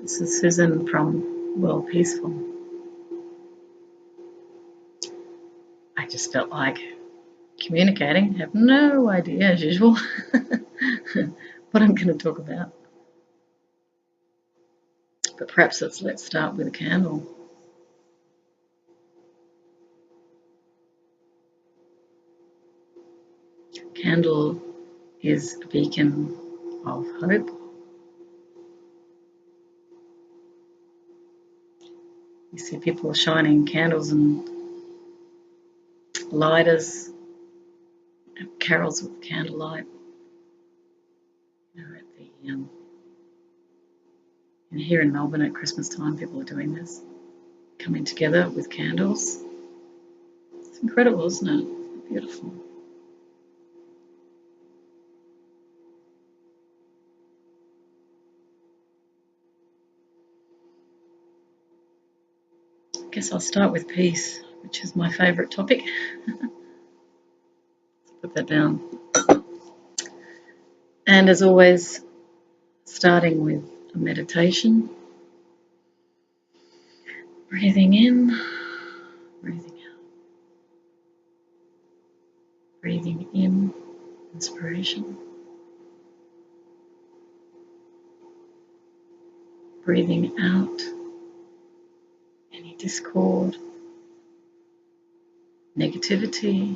This is Susan from Worldpeacefull. I just felt like communicating. Have no idea, as usual, what I'm going to talk about. But perhaps let's start with a candle. Candle is a beacon of hope. You see people shining candles and lighters, carols with candlelight. You know, at the and here in Melbourne at Christmas time, people are doing this, coming together with candles. It's incredible, isn't it? It's beautiful. I guess I'll start with peace, which is my favourite topic. Put that down. And as always, starting with a meditation. Breathing in, breathing out. Breathing in, inspiration. Breathing out any discord, negativity.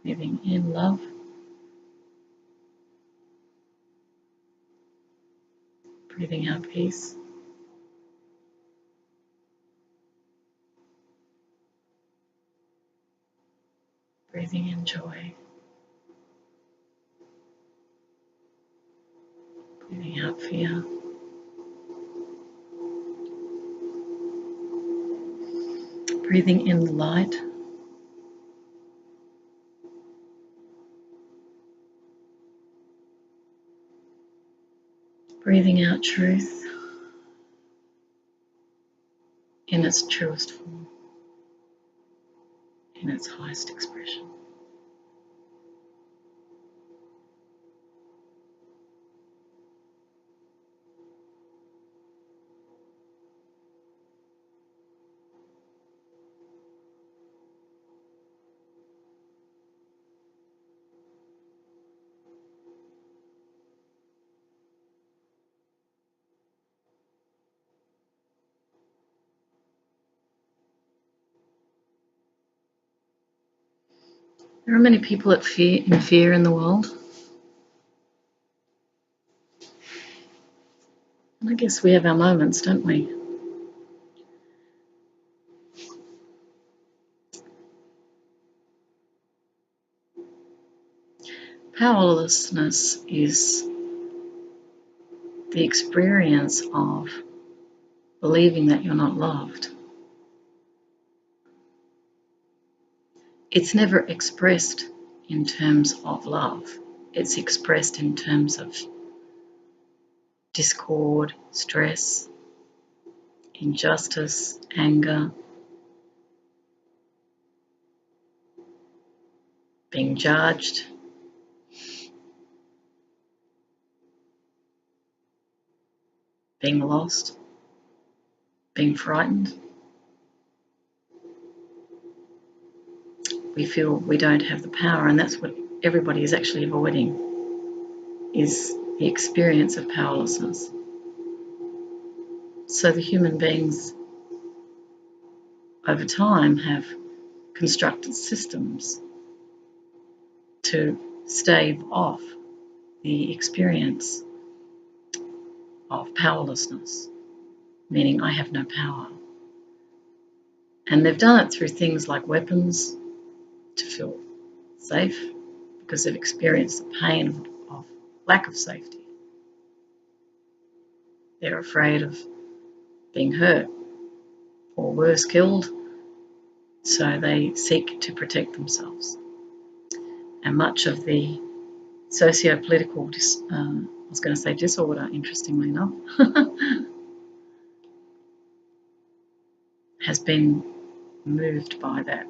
Breathing in love. Breathing out peace. Breathing in joy. Breathing out fear. Breathing in the light. Breathing out truth in its truest form, in its highest expression. There are many people in fear in the world. And I guess we have our moments, don't we? Powerlessness is the experience of believing that you're not loved. It's never expressed in terms of love. It's expressed in terms of discord, stress, injustice, anger, being judged, being lost, being frightened. We feel we don't have the power, and that's what everybody is actually avoiding, is the experience of powerlessness. So the human beings over time have constructed systems to stave off the experience of powerlessness, meaning I have no power. And they've done it through things like weapons to feel safe, because they've experienced the pain of lack of safety. They're afraid of being hurt or worse, killed, so they seek to protect themselves. And much of the socio-political, disorder, interestingly enough, has been moved by that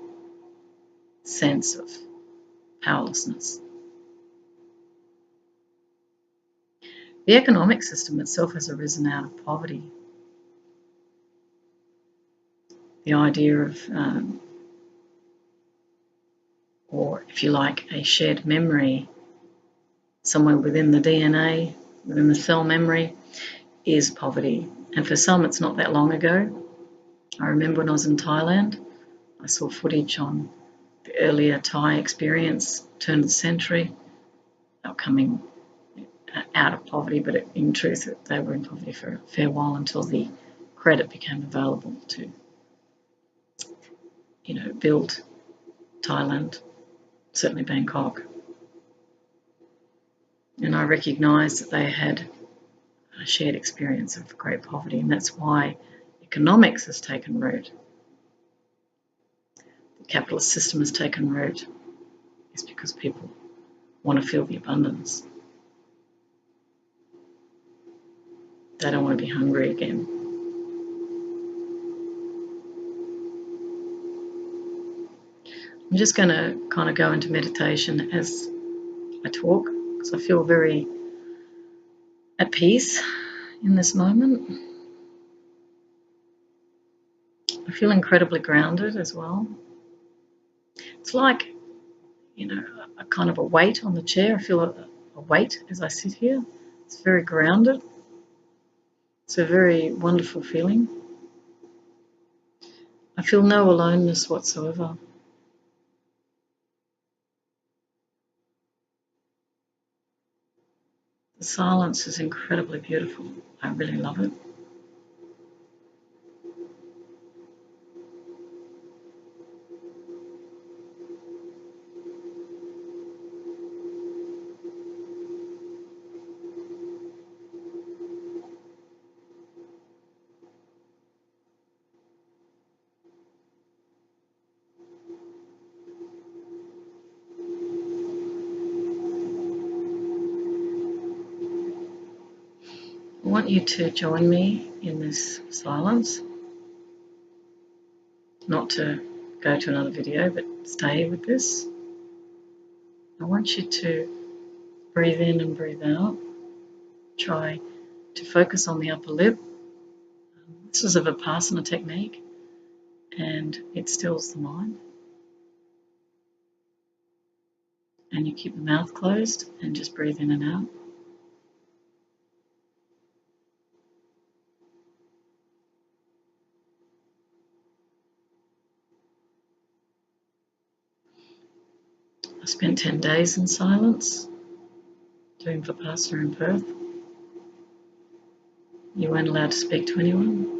sense of powerlessness. The economic system itself has arisen out of poverty. The idea of, or if you like, a shared memory somewhere within the DNA, within the cell memory, is poverty. And for some, it's not that long ago. I remember when I was in Thailand, I saw footage on the earlier Thai experience, turn of the century. They were coming out of poverty, but in truth, they were in poverty for a fair while until the credit became available to, build Thailand, certainly Bangkok. And I recognised that they had a shared experience of great poverty, and that's why economics has taken root. The capitalist system has taken root. It's because people want to feel the abundance. They don't want to be hungry again. I'm just going to kind of go into meditation as I talk, because I feel very at peace in this moment. I feel incredibly grounded as well. It's like, a kind of a weight on the chair. I feel a weight as I sit here. It's very grounded. It's a very wonderful feeling. I feel no aloneness whatsoever. The silence is incredibly beautiful. I really love it. I want you to join me in this silence, not to go to another video, but stay with this. I want you to breathe in and breathe out. Try to focus on the upper lip. This is a Vipassana technique, and it stills the mind. And you keep the mouth closed and just breathe in and out. I spent 10 days in silence doing Vipassana in Perth. You weren't allowed to speak to anyone.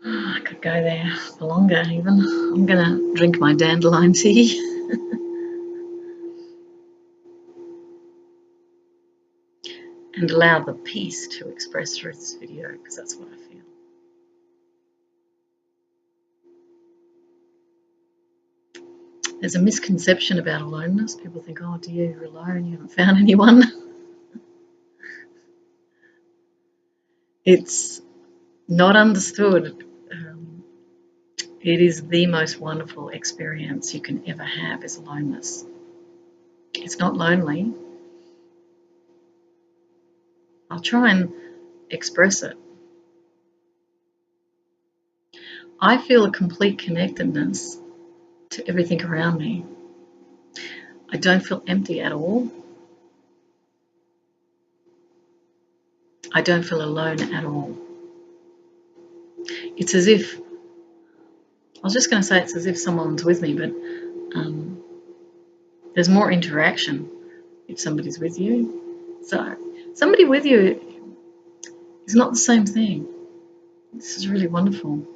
I could go there for longer even. I'm going to drink my dandelion tea. And allow the peace to express through this video, because that's what I feel. There's a misconception about aloneness. People think, oh dear, you're alone, you haven't found anyone. It's not understood. It is the most wonderful experience you can ever have, is aloneness. It's not lonely. I'll try and express it. I feel a complete connectedness to everything around me. I don't feel empty at all. I don't feel alone at all. It's as if, I was just going to say it's as if someone's with me, but there's more interaction if somebody's with you. So somebody with you is not the same thing. This is really wonderful.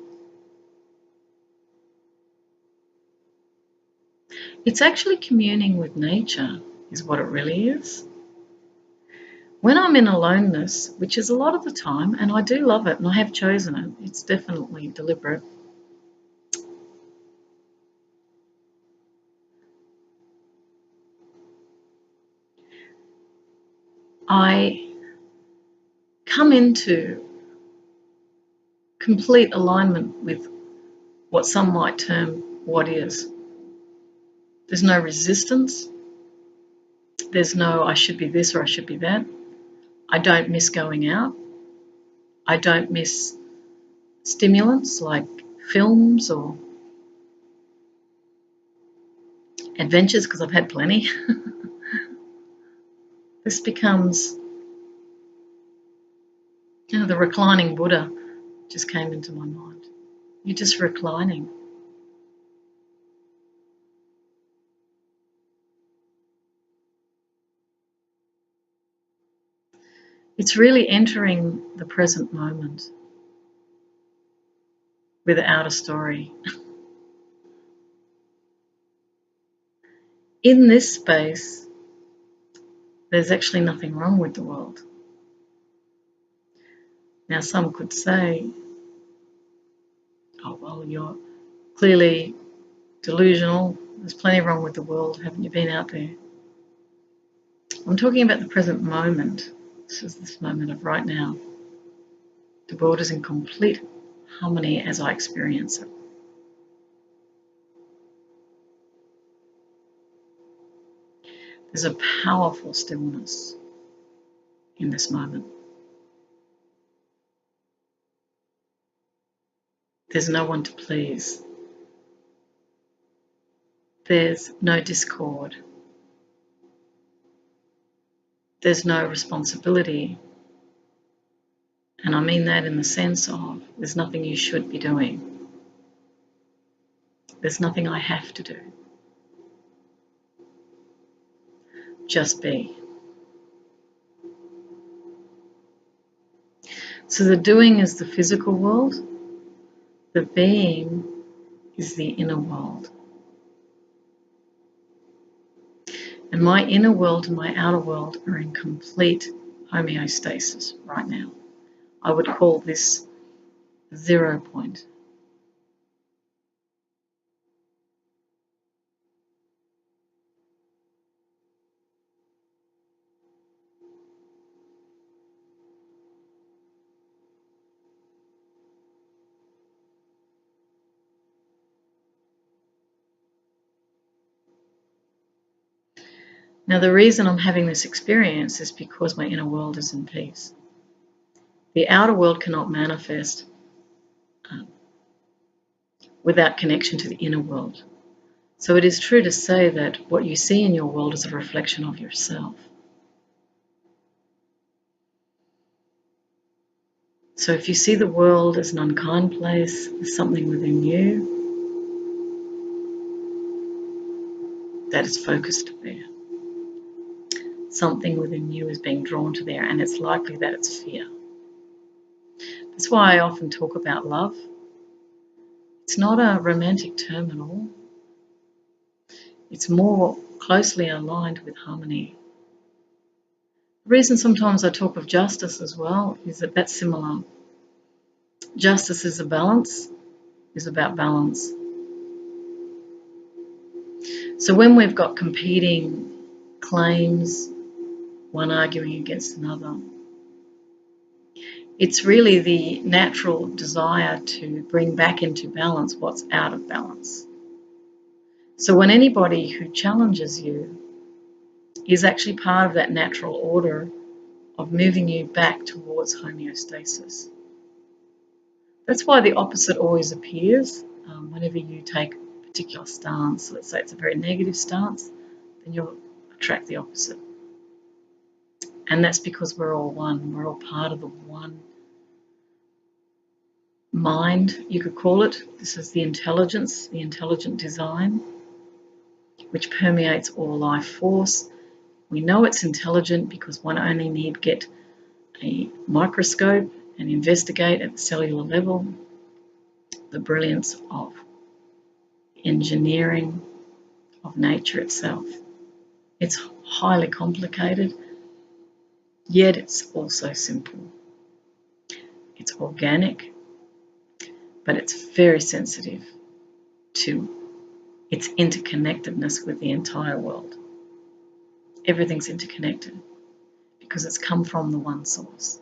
It's actually communing with nature is what it really is. When I'm in aloneness, which is a lot of the time, and I do love it and I have chosen it, it's definitely deliberate. I come into complete alignment with what some might term what is. There's no resistance. There's no I should be this or I should be that. I don't miss going out. I don't miss stimulants like films or adventures because I've had plenty. This becomes, the reclining Buddha just came into my mind. You're just reclining. It's really entering the present moment without a story. In this space, there's actually nothing wrong with the world. Now, some could say, oh, well, you're clearly delusional. There's plenty wrong with the world. Haven't you been out there? I'm talking about the present moment. This is this moment of right now. The world is in complete harmony as I experience it. There's a powerful stillness in this moment. There's no one to please. There's no discord. There's no responsibility. And I mean that in the sense of there's nothing you should be doing. There's nothing I have to do. Just be. So the doing is the physical world. The being is the inner world. And my inner world and my outer world are in complete homeostasis right now. I would call this 0 point. Now, the reason I'm having this experience is because my inner world is in peace. The outer world cannot manifest without connection to the inner world. So it is true to say that what you see in your world is a reflection of yourself. So if you see the world as an unkind place, there's something within you that is focused there. Something within you is being drawn to there, and it's likely that it's fear. That's why I often talk about love. It's not a romantic term at all. It's more closely aligned with harmony. The reason sometimes I talk of justice as well is that that's similar. Justice is a balance, is about balance. So when we've got competing claims, one arguing against another, it's really the natural desire to bring back into balance what's out of balance. So when anybody who challenges you is actually part of that natural order of moving you back towards homeostasis. That's why the opposite always appears whenever you take a particular stance. Let's say it's a very negative stance, then you'll attract the opposite. And that's because we're all one. We're all part of the one mind, you could call it. This is the intelligence, the intelligent design, which permeates all life force. We know it's intelligent because one only need get a microscope and investigate at the cellular level the brilliance of engineering, of nature itself. It's highly complicated, yet it's also simple. It's organic, but it's very sensitive to its interconnectedness with the entire world. Everything's interconnected because it's come from the one source.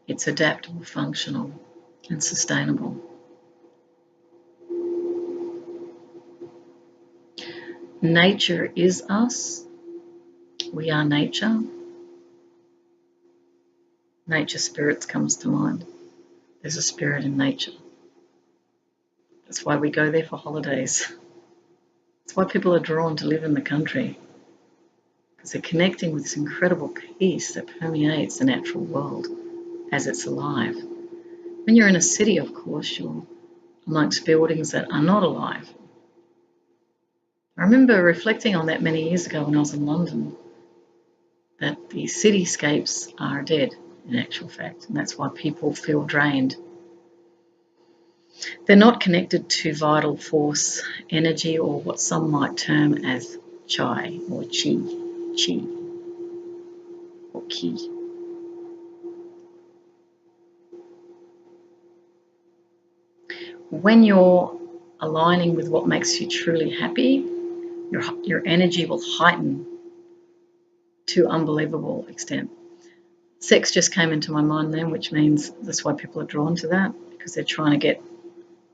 It's adaptable, functional, and sustainable. Nature is us. We are nature. Nature spirits comes to mind. There's a spirit in nature. That's why we go there for holidays. That's why people are drawn to live in the country, because they're connecting with this incredible peace that permeates the natural world as it's alive. When you're in a city, of course, you're amongst buildings that are not alive. I remember reflecting on that many years ago when I was in London, that the cityscapes are dead in actual fact, and that's why people feel drained. They're not connected to vital force, energy, or what some might term as chai or chi or ki. When you're aligning with what makes you truly happy, your energy will heighten to unbelievable extent. Sex just came into my mind then, which means that's why people are drawn to that, because they're trying to get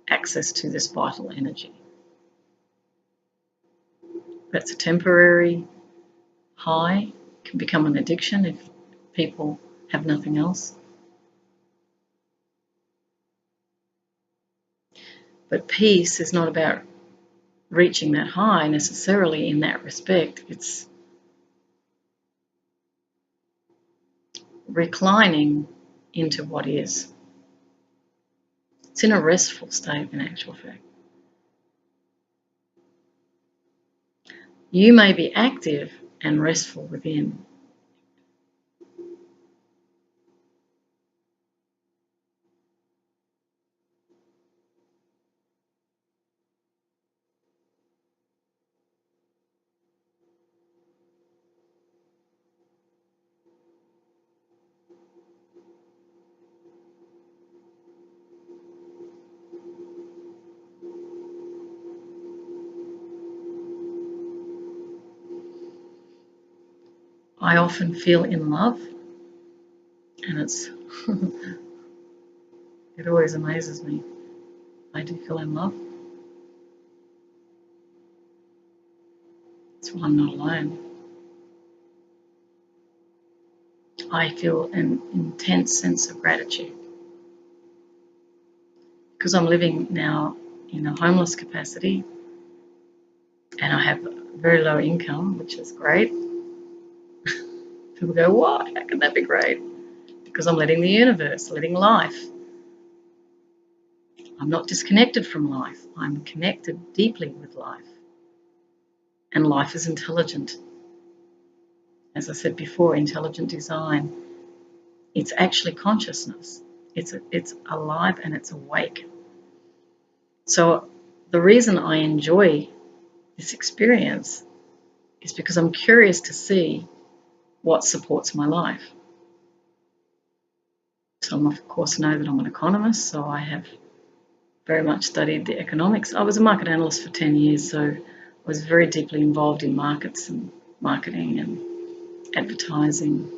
access to this vital energy. That's a temporary high, can become an addiction if people have nothing else. But peace is not about reaching that high necessarily in that respect. It's reclining into what is. It's in a restful state in actual fact. You may be active and restful within. I often feel in love, and it always amazes me. I do feel in love. That's why I'm not alone. I feel an intense sense of gratitude because I'm living now in a homeless capacity and I have very low income, which is great. People go, what? How can that be great? Because I'm letting the universe, letting life. I'm not disconnected from life. I'm connected deeply with life. And life is intelligent. As I said before, intelligent design. It's actually consciousness. It's alive and it's awake. So the reason I enjoy this experience is because I'm curious to see what supports my life. Some, of course, know that I'm an economist, so I have very much studied the economics. I was a market analyst for 10 years, so I was very deeply involved in markets and marketing and advertising.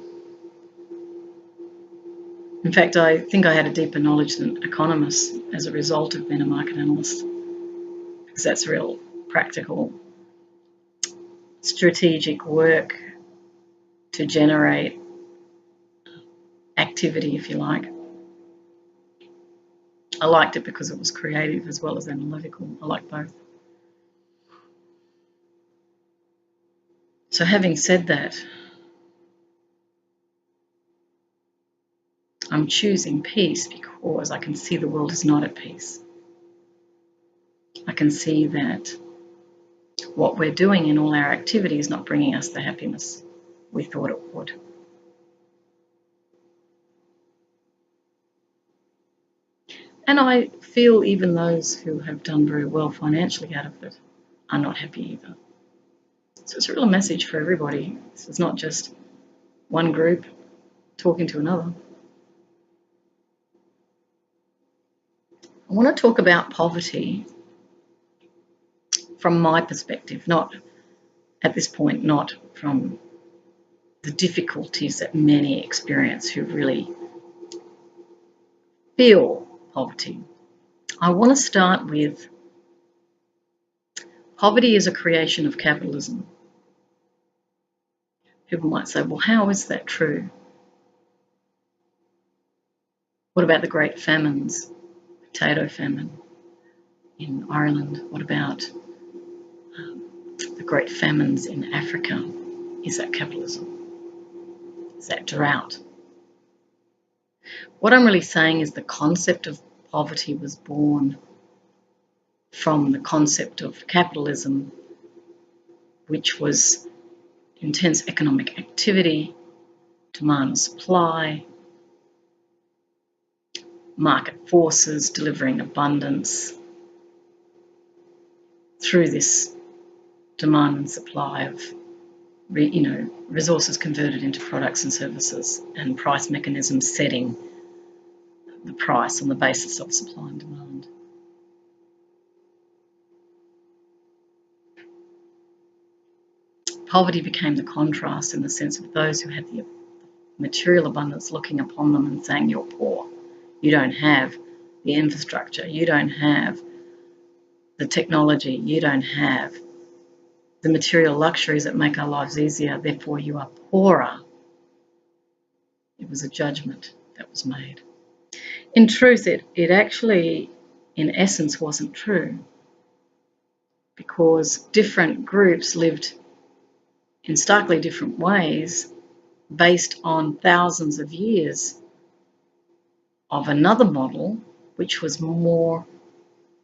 In fact, I think I had a deeper knowledge than economists as a result of being a market analyst, because that's real practical, strategic work to generate activity, if you like. I liked it because it was creative as well as analytical. I like both. So having said that, I'm choosing peace because I can see the world is not at peace. I can see that what we're doing in all our activity is not bringing us the happiness we thought it would. And I feel even those who have done very well financially out of it are not happy either. So it's a real message for everybody. This is not just one group talking to another. I want to talk about poverty from my perspective, not at this point, not from the difficulties that many experience who really feel poverty. I want to start with poverty is a creation of capitalism. People might say, well, how is that true? What about the great famines? Potato famine in Ireland. What about the great famines in Africa? Is that capitalism? Is that drought? What I'm really saying is the concept of poverty was born from the concept of capitalism, which was intense economic activity, demand and supply, market forces delivering abundance through this demand and supply of resources converted into products and services, and price mechanisms setting the price on the basis of supply and demand. Poverty became the contrast in the sense of those who had the material abundance looking upon them and saying, you're poor, you don't have the infrastructure, you don't have the technology, you don't have the material luxuries that make our lives easier, therefore you are poorer. It was a judgment that was made. In truth, it actually, in essence, wasn't true, because different groups lived in starkly different ways based on thousands of years of another model, which was more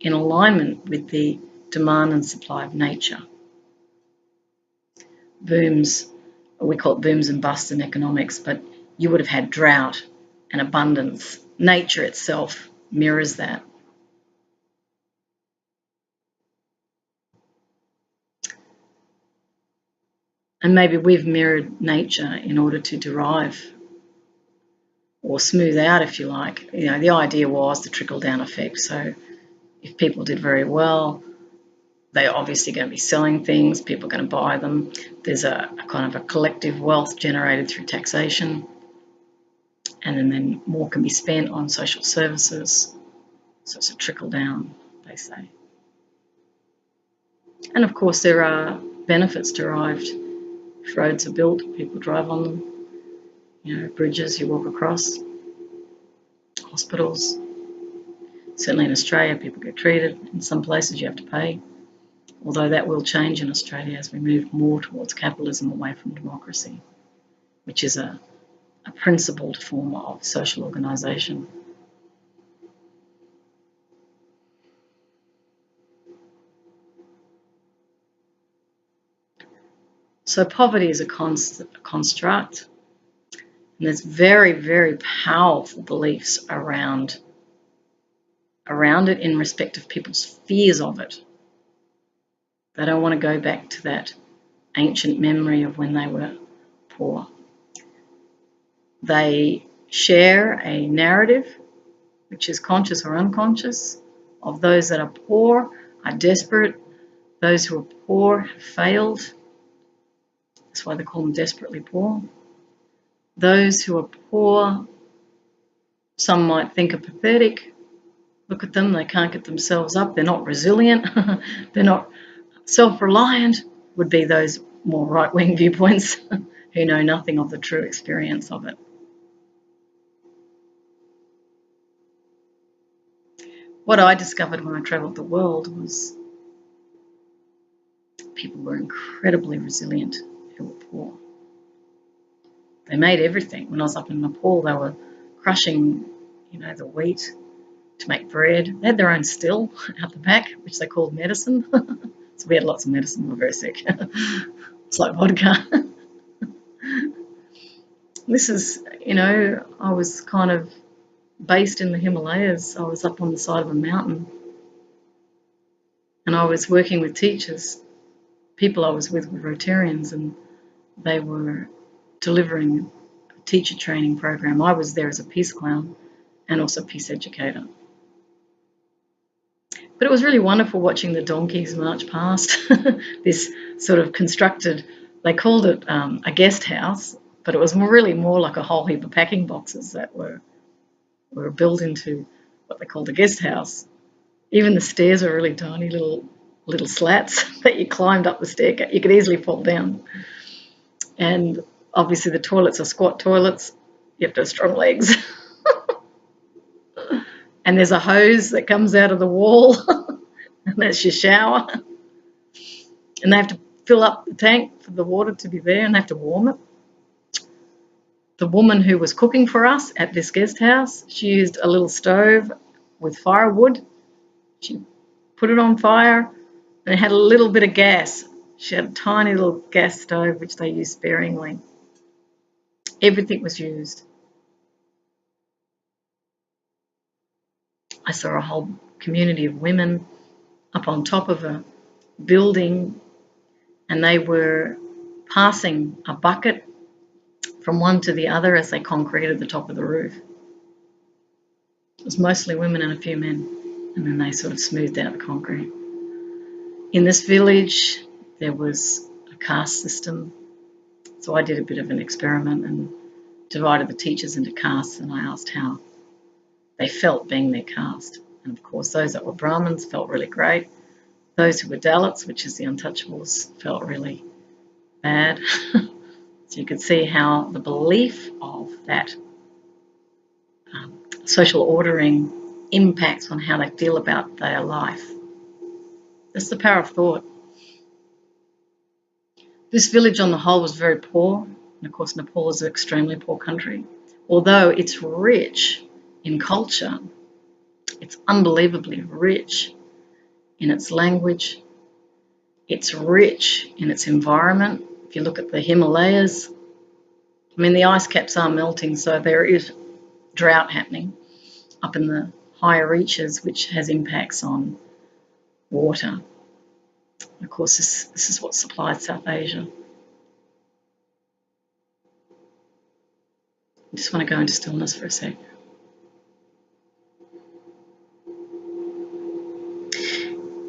in alignment with the demand and supply of nature. Booms, we call it booms and busts in economics, but you would have had drought and abundance. Nature itself mirrors that. And maybe we've mirrored nature in order to derive or smooth out, if you like. The idea was the trickle-down effect. So if people did very well, they're obviously going to be selling things, people are going to buy them. There's a kind of a collective wealth generated through taxation, and then more can be spent on social services. So it's a trickle-down, they say. And of course there are benefits derived. If roads are built, people drive on them. Bridges you walk across, hospitals. Certainly in Australia, people get treated. In some places you have to pay, although that will change in Australia as we move more towards capitalism away from democracy, which is a principled form of social organisation. So poverty is a construct, and there's very, very powerful beliefs around it in respect of people's fears of it. They don't want to go back to that ancient memory of when they were poor. They share a narrative, which is conscious or unconscious, of those that are poor are desperate. Those who are poor have failed. That's why they call them desperately poor. Those who are poor, some might think are pathetic. Look at them, they can't get themselves up. They're not resilient. They're not self-reliant, would be those more right-wing viewpoints who know nothing of the true experience of it. What I discovered when I travelled the world was people were incredibly resilient who were poor. They made everything. When I was up in Nepal, they were crushing, the wheat to make bread. They had their own still out the back, which they called medicine. So we had lots of medicine. We were very sick. It's like vodka. This is, I was kind of based in the Himalayas. I was up on the side of a mountain, and I was working with teachers. People I was with were Rotarians, and they were delivering a teacher training program. I was there as a peace clown and also peace educator. But it was really wonderful watching the donkeys march past this sort of constructed, they called it a guest house, but it was really more like a whole heap of packing boxes that were built into what they called a guest house. Even the stairs are really tiny little slats that you climbed up the stair. You could easily fall down. And obviously the toilets are squat toilets. You have to have strong legs. And there's a hose that comes out of the wall, and that's your shower. And they have to fill up the tank for the water to be there, and they have to warm it. The woman who was cooking for us at this guest house, she used a little stove with firewood. She put it on fire, and it had a little bit of gas. She had a tiny little gas stove, which they used sparingly. Everything was used. I saw a whole community of women up on top of a building, and they were passing a bucket from one to the other as they concreted the top of the roof. It was mostly women and a few men, and then they sort of smoothed out the concrete. In this village, there was a caste system, so I did a bit of an experiment and divided the teachers into castes, and I asked how they felt being their caste. And of course, those that were Brahmins felt really great. Those who were Dalits, which is the untouchables, felt really bad. So you could see how the belief of that social ordering impacts on how they feel about their life. That's the power of thought. This village on the whole was very poor. And of course, Nepal is an extremely poor country. Although it's rich in culture, it's unbelievably rich in its language. It's rich in its environment. If you look at the Himalayas, I mean, the ice caps are melting, so there is drought happening up in the higher reaches, which has impacts on water. Of course, this is what supplies South Asia. I just want to go into stillness for a sec.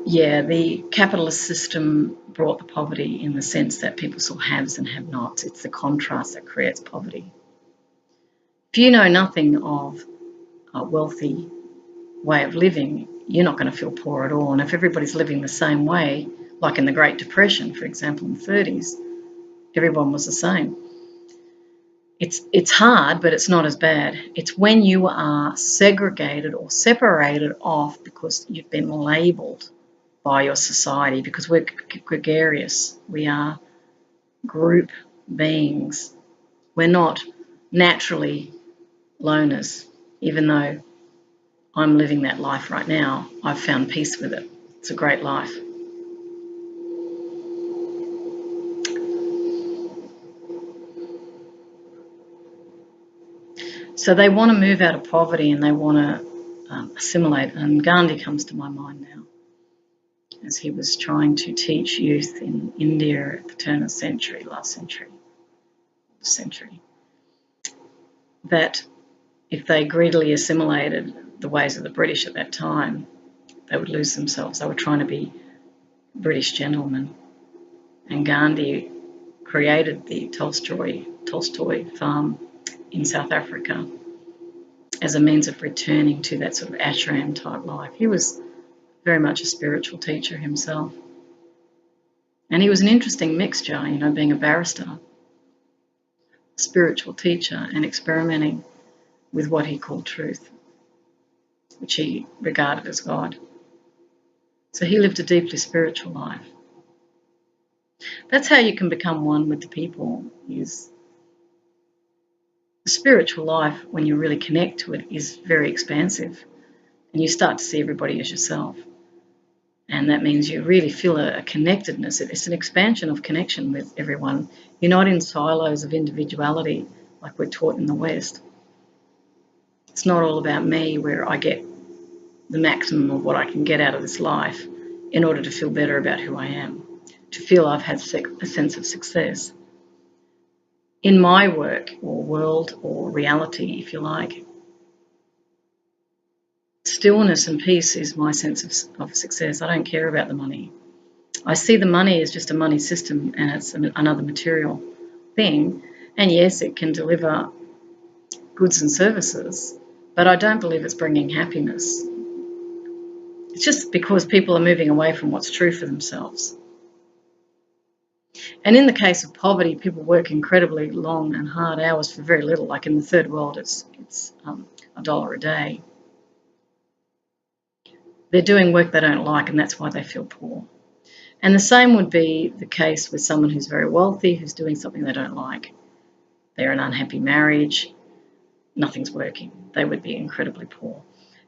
Yeah, the capitalist system brought the poverty in the sense that people saw haves and have-nots. It's the contrast that creates poverty. If you know nothing of a wealthy way of living, you're not going to feel poor at all. And if everybody's living the same way, like in the Great Depression, for example, in the 30s, everyone was the same. It's hard, but it's not as bad. It's when you are segregated or separated off because you've been labelled by your society, because we're gregarious. We are group beings. We're not naturally loners, even though I'm living that life right now. I've found peace with it. It's a great life. So they want to move out of poverty and they want to assimilate. And Gandhi comes to my mind now, as he was trying to teach youth in India at the turn of the last century, that if they greedily assimilated the ways of the British at that time, they would lose themselves. They were trying to be British gentlemen. And Gandhi created the Tolstoy farm in South Africa as a means of returning to that sort of ashram type life. He was very much a spiritual teacher himself. And he was an interesting mixture, you know, being a barrister, spiritual teacher, and experimenting with what he called truth, which he regarded as God. So he lived a deeply spiritual life. That's how you can become one with the people. Is the spiritual life, when you really connect to it, is very expansive, and you start to see everybody as yourself. And that means you really feel a connectedness. It's an expansion of connection with everyone. You're not in silos of individuality like we're taught in the West. It's not all about me, where I get the maximum of what I can get out of this life in order to feel better about who I am, to feel I've had a sense of success. In my work or world or reality, if you like, stillness and peace is my sense of success. I don't care about the money. I see the money as just a money system, and it's another material thing. And yes, it can deliver goods and services, but I don't believe it's bringing happiness. It's just because people are moving away from what's true for themselves. And in the case of poverty, people work incredibly long and hard hours for very little. Like in the third world, it's $1 a day. They're doing work they don't like, and that's why they feel poor. And the same would be the case with someone who's very wealthy, who's doing something they don't like. They're in an unhappy marriage, nothing's working. They would be incredibly poor.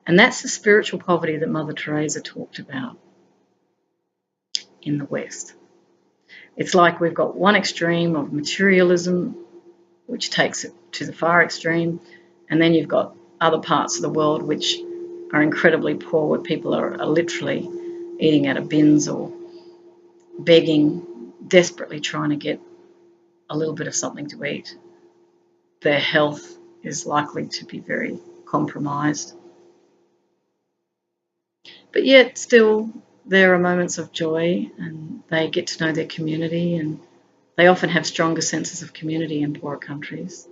And that's the spiritual poverty that Mother Teresa talked about in the West. It's like we've got one extreme of materialism, which takes it to the far extreme, and then you've got other parts of the world which are incredibly poor, where people are literally eating out of bins or begging, desperately trying to get a little bit of something to eat. Their health is likely to be very compromised. But yet still there are moments of joy, and they get to know their community, and they often have stronger senses of community in poorer countries,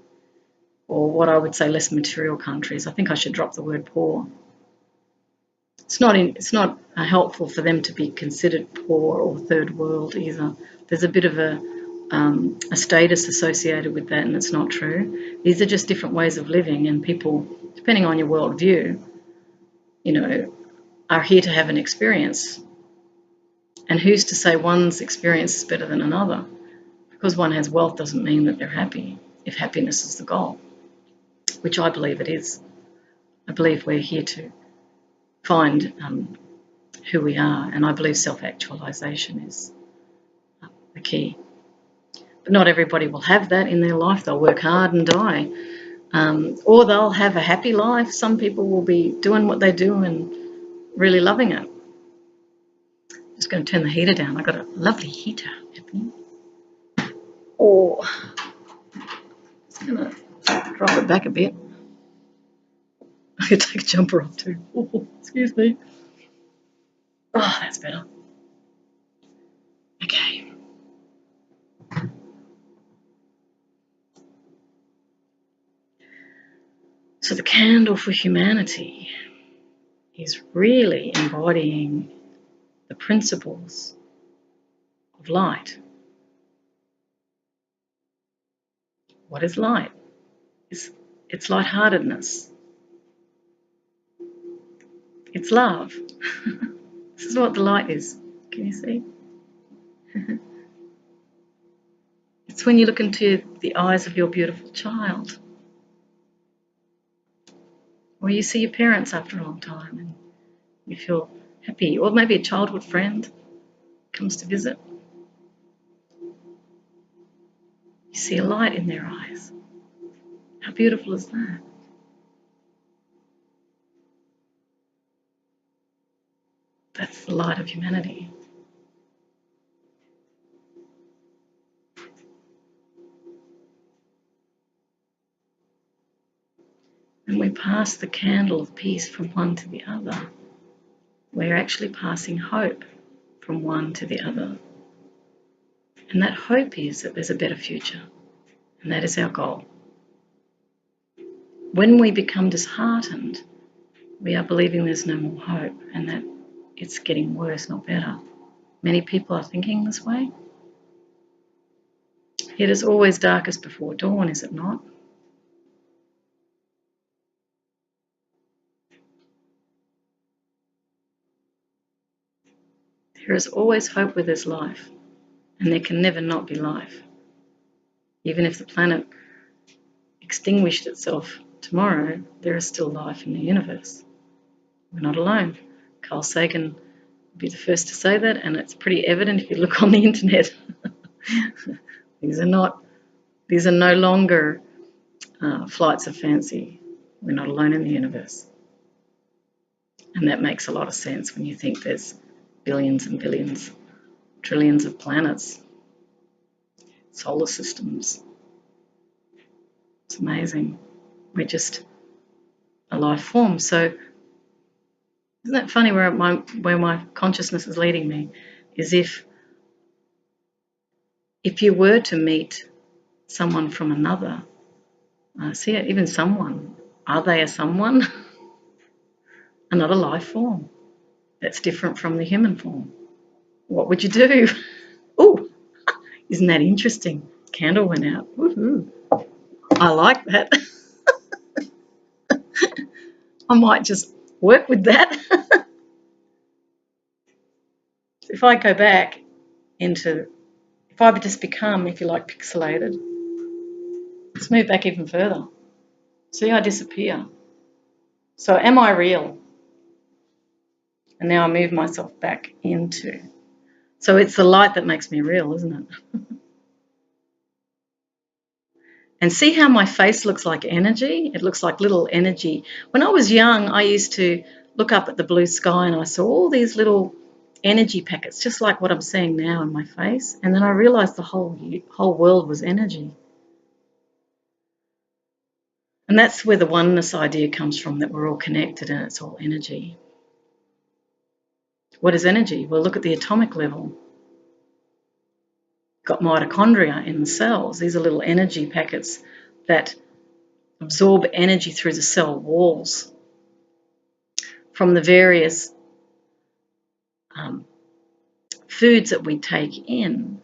or what I would say less material countries. I think I should drop the word poor. It's not helpful for them to be considered poor or third world either. There's a bit of a status associated with that, and it's not true. These are just different ways of living, and people, depending on your worldview, are here to have an experience. And who's to say one's experience is better than another? Because one has wealth doesn't mean that they're happy, if happiness is the goal, which I believe it is. I believe we're here to find who we are, and I believe self-actualization is the key. But not everybody will have that in their life. They'll work hard and die, or they'll have a happy life. Some people will be doing what they do and really loving it. Just going to turn the heater down. I've got a lovely heater. Or just going to drop it back a bit. I could take a jumper off too. Oh, excuse me. Oh, that's better. Okay. So the candle for humanity is really embodying the principles of light. What is light? It's lightheartedness. It's love. This is what the light is. Can you see? It's when you look into the eyes of your beautiful child, or you see your parents after a long time and you feel happy, or maybe a childhood friend comes to visit. You see a light in their eyes. How beautiful is that? That's the light of humanity. When we pass the candle of peace from one to the other, we're actually passing hope from one to the other. And that hope is that there's a better future. And that is our goal. When we become disheartened, we are believing there's no more hope and that it's getting worse, not better. Many people are thinking this way. It is always darkest before dawn, is it not? There is always hope where there's life, and there can never not be life. Even if the planet extinguished itself tomorrow, there is still life in the universe. We're not alone. Carl Sagan would be the first to say that, and it's pretty evident if you look on the internet. These are no longer flights of fancy. We're not alone in the universe. And that makes a lot of sense when you think there's billions and billions, trillions of planets, solar systems. It's amazing. We're just a life form. So isn't that funny where my consciousness is leading me? Is if you were to meet someone from another, see it, even someone, are they a someone? Another life form that's different from the human form. What would you do? Oh, isn't that interesting? Candle went out. Woohoo. I like that. I might just work with that. If I go back into, if I just become, if you like, pixelated, let's move back even further. See, I disappear. So am I real? And now I move myself back into. So it's the light that makes me real, isn't it? And see how my face looks like energy? It looks like little energy. When I was young, I used to look up at the blue sky and I saw all these little energy packets, just like what I'm seeing now in my face. And then I realized the whole world was energy. And that's where the oneness idea comes from, that we're all connected and it's all energy. What is energy? Well, look at the atomic level. Got mitochondria in the cells. These are little energy packets that absorb energy through the cell walls from the various foods that we take in,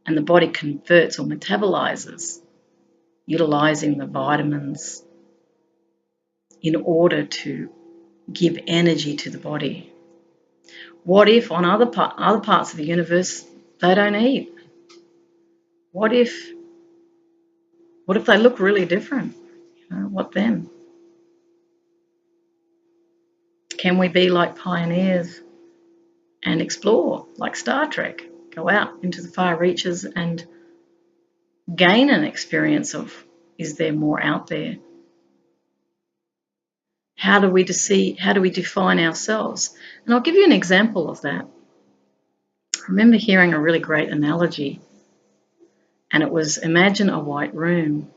and the body converts or metabolizes, utilizing the vitamins in order to give energy to the body. What if on other parts of the universe they don't eat? What if they look really different? What then? Can we be like pioneers and explore, like Star Trek, go out into the far reaches and gain an experience of, is there more out there? How do we define ourselves? And I'll give you an example of that. I remember hearing a really great analogy, and it was, imagine a white room.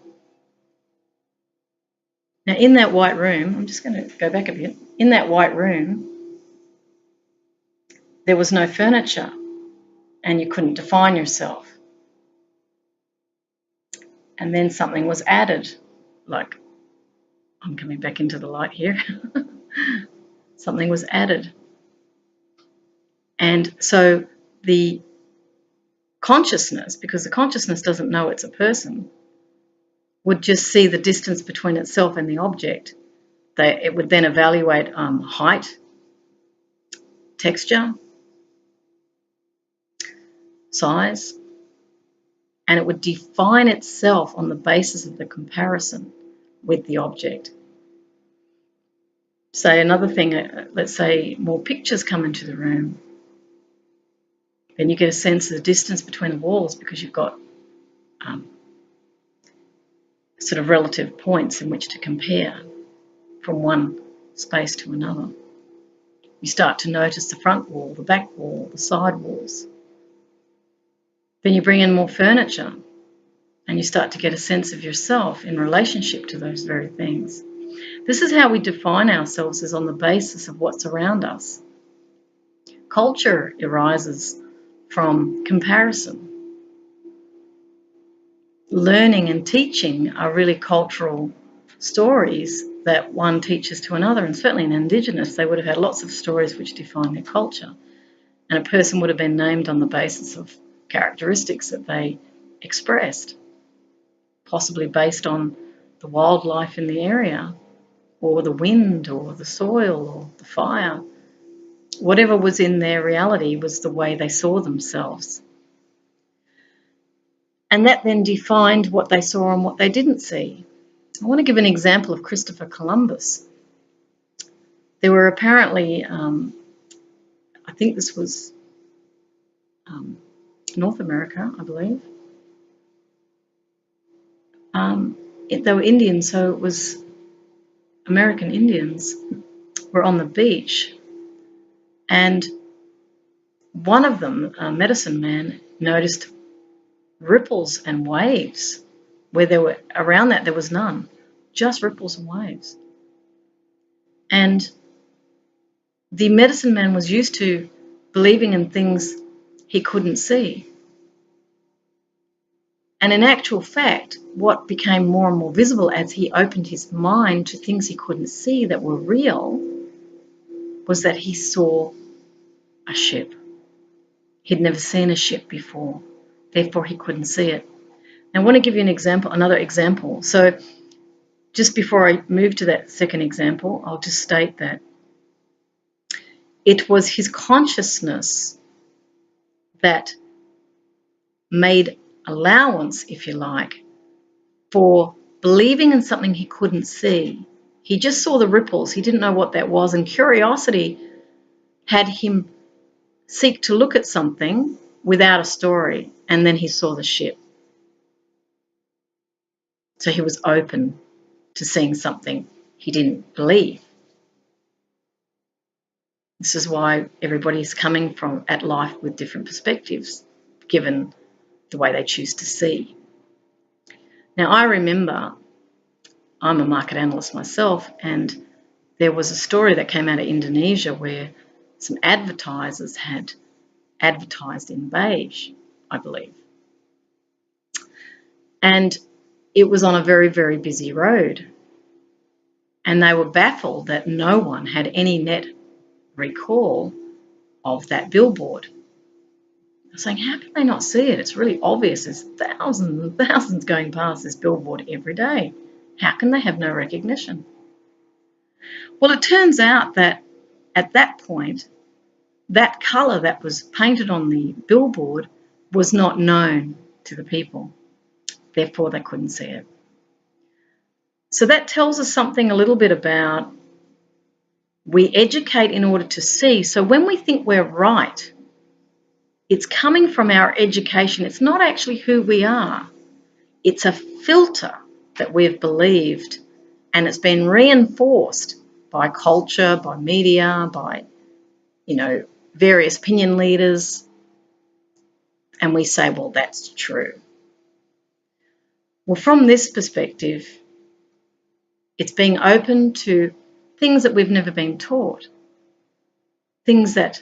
Now in that white room, I'm just going to go back a bit. In that white room, there was no furniture and you couldn't define yourself. And then something was added, like, I'm coming back into the light here. Something was added. And so the consciousness, because the consciousness doesn't know it's a person, would just see the distance between itself and the object. It would then evaluate height, texture, size, and it would define itself on the basis of the comparison with the object. Say another thing, let's say more pictures come into the room, then you get a sense of the distance between the walls because you've got sort of relative points in which to compare from one space to another. You start to notice the front wall, the back wall, the side walls. Then you bring in more furniture and you start to get a sense of yourself in relationship to those very things. This is how we define ourselves, is on the basis of what's around us. Culture arises from comparison. Learning and teaching are really cultural stories that one teaches to another, and certainly in Indigenous they would have had lots of stories which define their culture, and a person would have been named on the basis of characteristics that they expressed, possibly based on the wildlife in the area, or the wind, or the soil, or the fire. Whatever was in their reality was the way they saw themselves. And that then defined what they saw and what they didn't see. I want to give an example of Christopher Columbus. There were apparently, I think this was North America, I believe. They were Indian, so it was American Indians were on the beach, and one of them, a medicine man, noticed ripples and waves where there were, around that there was none, just ripples and waves. And the medicine man was used to believing in things he couldn't see. And in actual fact, what became more and more visible as he opened his mind to things he couldn't see that were real was that he saw a ship. He'd never seen a ship before, therefore he couldn't see it. And I want to give you an example, another example. So just before I move to that second example, I'll just state that it was his consciousness that made allowance, if you like, for believing in something he couldn't see. He just saw the ripples. He didn't know what that was. And curiosity had him seek to look at something without a story. And then he saw the ship. So he was open to seeing something he didn't believe. This is why everybody's coming from at life with different perspectives, given the way they choose to see. Now, I remember, I'm a market analyst myself, and there was a story that came out of Indonesia where some advertisers had advertised in beige, I believe. And it was on a very, very busy road. And they were baffled that no one had any net recall of that billboard. I'm saying, how can they not see it? It's really obvious. There's thousands and thousands going past this billboard every day. How can they have no recognition? Well, it turns out that at that point, that colour that was painted on the billboard was not known to the people. Therefore, they couldn't see it. So that tells us something a little bit about we educate in order to see. So when we think we're right, it's coming from our education. It's not actually who we are. It's a filter that we've believed, and it's been reinforced by culture, by media, by, various opinion leaders. And we say, well, that's true. Well, from this perspective, it's being open to things that we've never been taught, things that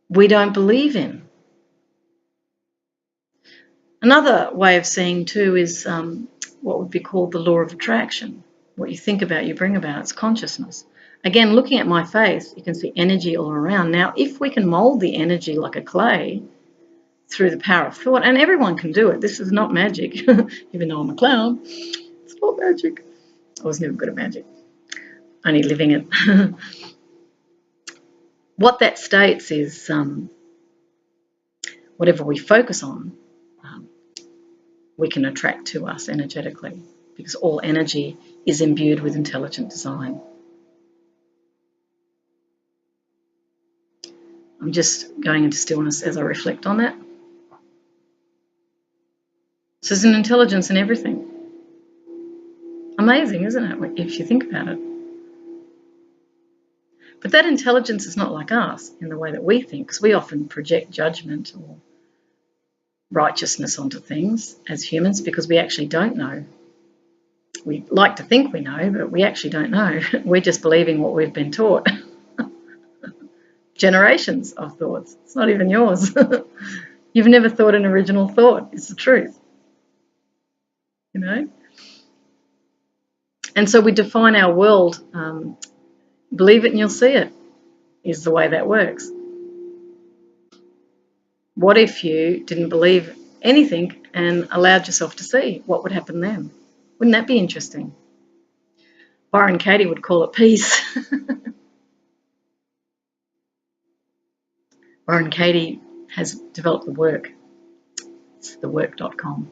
we don't believe in. Another way of seeing too is what would be called the law of attraction. What you think about, you bring about. It's consciousness. Again, looking at my face, you can see energy all around. Now, if we can mold the energy like a clay through the power of thought, and everyone can do it. This is not magic, even though I'm a clown. It's not magic. I was never good at magic, only living it. What that states is whatever we focus on, we can attract to us energetically, because all energy is imbued with intelligent design. I'm just going into stillness as I reflect on that. So there's an intelligence in everything. Amazing, isn't it, if you think about it? But that intelligence is not like us in the way that we think, because we often project judgment or righteousness onto things as humans because we actually don't know. We like to think we know, but we actually don't know. We're just believing what we've been taught. Generations of thoughts. It's not even yours. You've never thought an original thought. It's the truth. And so we define our world, believe it and you'll see it, is the way that works. What if you didn't believe anything and allowed yourself to see? What would happen then? Wouldn't that be interesting? Byron Katie would call it peace. Byron Katie has developed the work. It's thework.com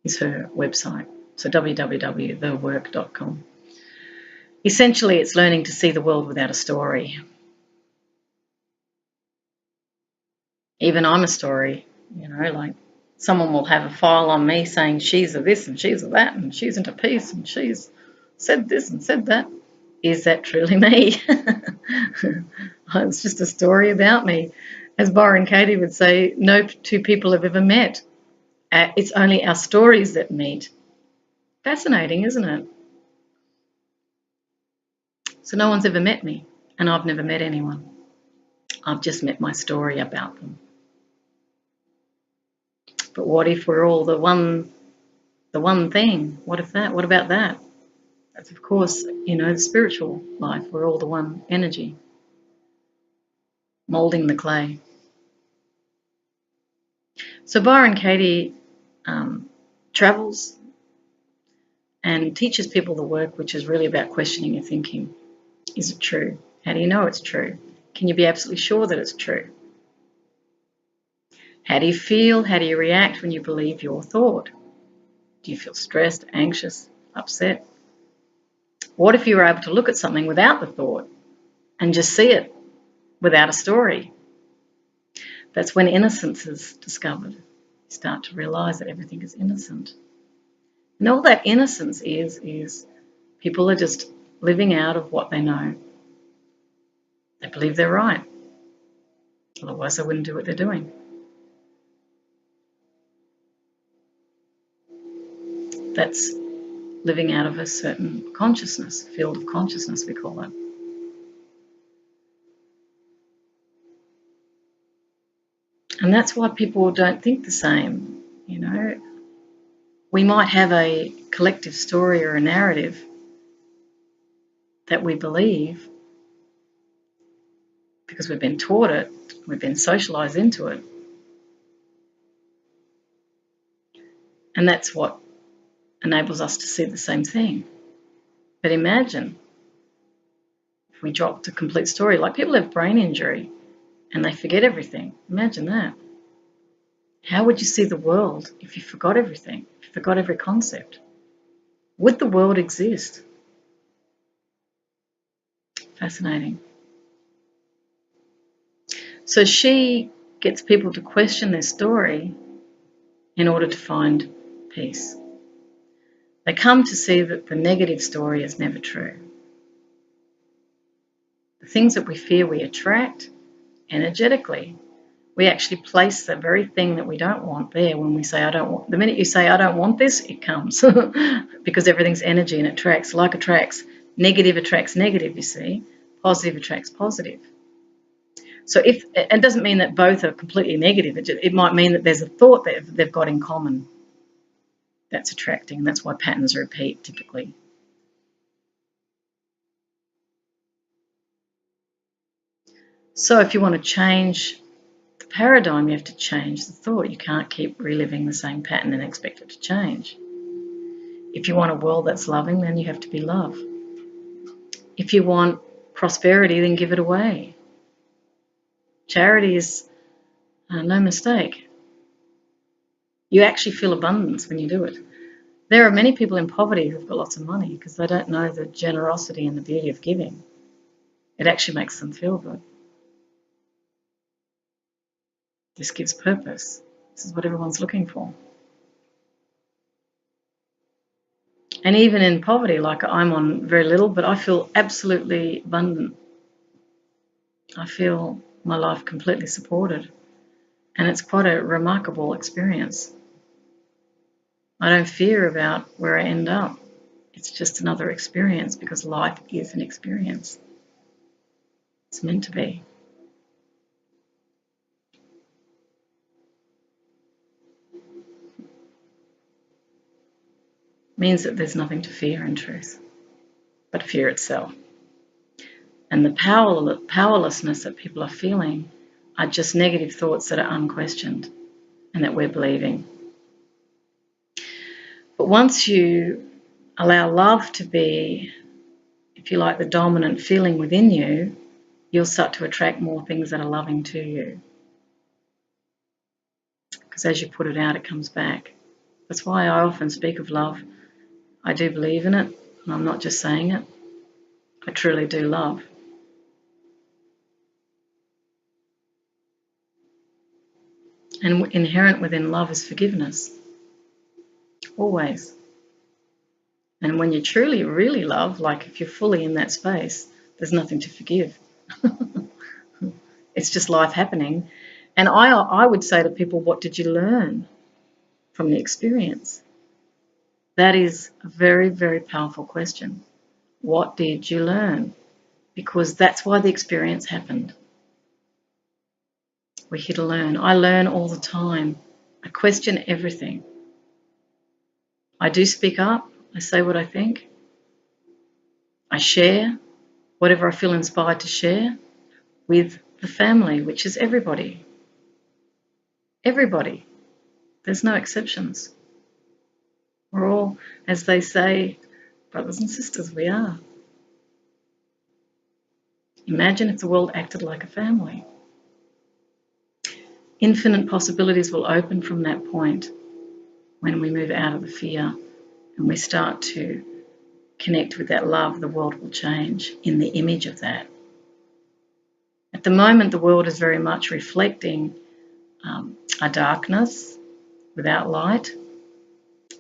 is her website. So www.thework.com. Essentially, it's learning to see the world without a story. Even I'm a story, like someone will have a file on me saying she's a this and she's a that and she's into peace and she's said this and said that. Is that truly me? It's just a story about me. As Byron Katie would say, no two people have ever met. It's only our stories that meet. Fascinating, isn't it? So no one's ever met me, and I've never met anyone. I've just met my story about them. But what if we're all the one thing? What about that? That's, of course, the spiritual life. We're all the one energy, moulding the clay. So Byron Katie travels and teaches people the work, which is really about questioning your thinking. Is it true? How do you know it's true? Can you be absolutely sure that it's true? How do you feel? How do you react when you believe your thought? Do you feel stressed, anxious, upset? What if you were able to look at something without the thought and just see it without a story? That's when innocence is discovered. You start to realize that everything is innocent. And all that innocence is people are just living out of what they know. They believe they're right. Otherwise, they wouldn't do what they're doing. That's living out of a certain consciousness, field of consciousness, we call it. And that's why people don't think the same. We might have a collective story or a narrative that we believe because we've been taught it, we've been socialized into it. And that's what enables us to see the same thing. But imagine if we dropped a complete story, like people have brain injury and they forget everything. Imagine that. How would you see the world if you forgot everything, if you forgot every concept? Would the world exist? Fascinating. So she gets people to question their story in order to find peace. They come to see that the negative story is never true. The things that we fear we attract energetically. We actually place the very thing that we don't want there when we say, I don't want. The minute you say, I don't want this, it comes. Because everything's energy and it attracts. Like attracts. Negative attracts negative, you see. Positive attracts positive. So it doesn't mean that both are completely negative. It might mean that there's a thought that they've got in common that's attracting. And that's why patterns repeat typically. So if you want to change the paradigm, you have to change the thought. You can't keep reliving the same pattern and expect it to change. If you want a world that's loving, then you have to be love. If you want prosperity, then give it away. Charity is no mistake. You actually feel abundance when you do it. There are many people in poverty who've got lots of money because they don't know the generosity and the beauty of giving. It actually makes them feel good. This gives purpose. This is what everyone's looking for. And even in poverty, like I'm on very little, but I feel absolutely abundant. I feel my life completely supported. And it's quite a remarkable experience. I don't fear about where I end up. It's just another experience because life is an experience. It's meant to be. Means that there's nothing to fear in truth, but fear itself. And the powerlessness that people are feeling are just negative thoughts that are unquestioned and that we're believing. But once you allow love to be, if you like, the dominant feeling within you, you'll start to attract more things that are loving to you. Because as you put it out, it comes back. That's why I often speak of love. I do believe in it, and I'm not just saying it. I truly do love. And inherent within love is forgiveness. Always. And when you truly, really love, like if you're fully in that space, there's nothing to forgive. It's just life happening. And I would say to people, what did you learn from the experience? That is a very, very powerful question. What did you learn? Because that's why the experience happened. We're here to learn. I learn all the time. I question everything. I do speak up. I say what I think. I share whatever I feel inspired to share with the family, which is everybody. Everybody. There's no exceptions. We're all, as they say, brothers and sisters, we are. Imagine if the world acted like a family. Infinite possibilities will open from that point when we move out of the fear and we start to connect with that love. The world will change in the image of that. At the moment, the world is very much reflecting a darkness without light,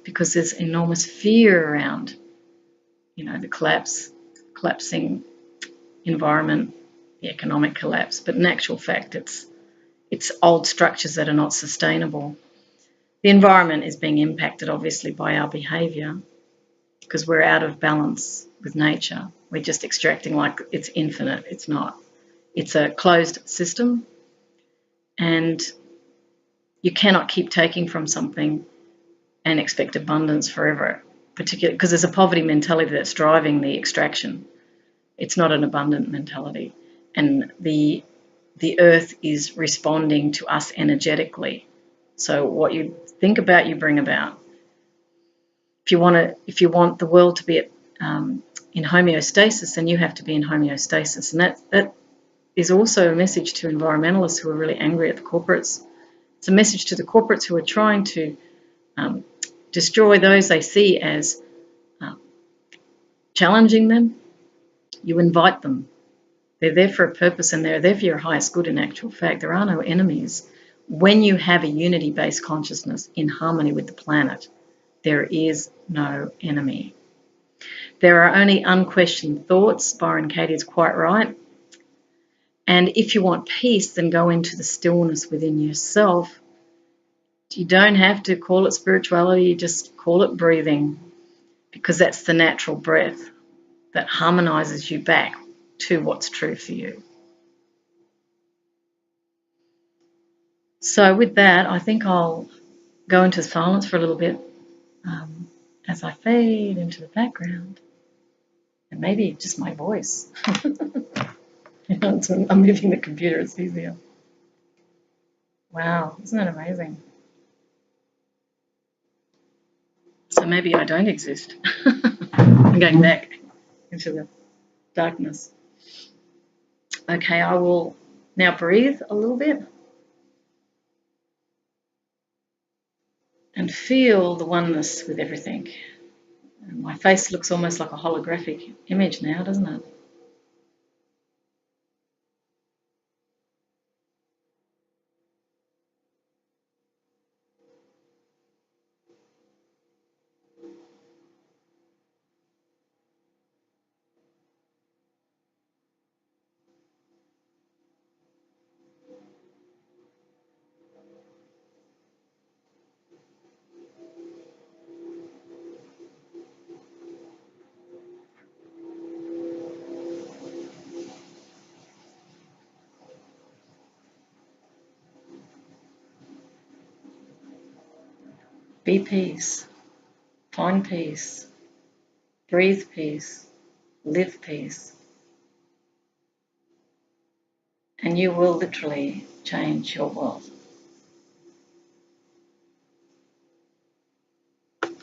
because there's enormous fear around, the collapsing environment, the economic collapse. But in actual fact, it's old structures that are not sustainable. The environment is being impacted, obviously, by our behaviour, because we're out of balance with nature. We're just extracting like it's infinite. It's not. It's a closed system, and you cannot keep taking from something and expect abundance forever, particularly because there's a poverty mentality that's driving the extraction. It's not an abundant mentality. And the earth is responding to us energetically. So what you think about, you bring about. If you want the world to be in homeostasis, then you have to be in homeostasis. And that is also a message to environmentalists who are really angry at the corporates. It's a message to the corporates who are trying to destroy those they see as challenging them. You invite them. They're there for a purpose, and they're there for your highest good in actual fact. There are no enemies. When you have a unity-based consciousness in harmony with the planet, there is no enemy. There are only unquestioned thoughts. Byron Katie is quite right. And if you want peace, then go into the stillness within yourself. You don't have to call it spirituality, you just call it breathing, because that's the natural breath that harmonizes you back to what's true for you. So with that, I think I'll go into silence for a little bit as I fade into the background, and maybe just my voice. I'm moving the computer, it's easier. Wow, isn't that amazing? So maybe I don't exist. I'm going back into the darkness. Okay, I will now breathe a little bit and feel the oneness with everything. And my face looks almost like a holographic image now, doesn't it? Be peace, find peace, breathe peace, live peace, and you will literally change your world.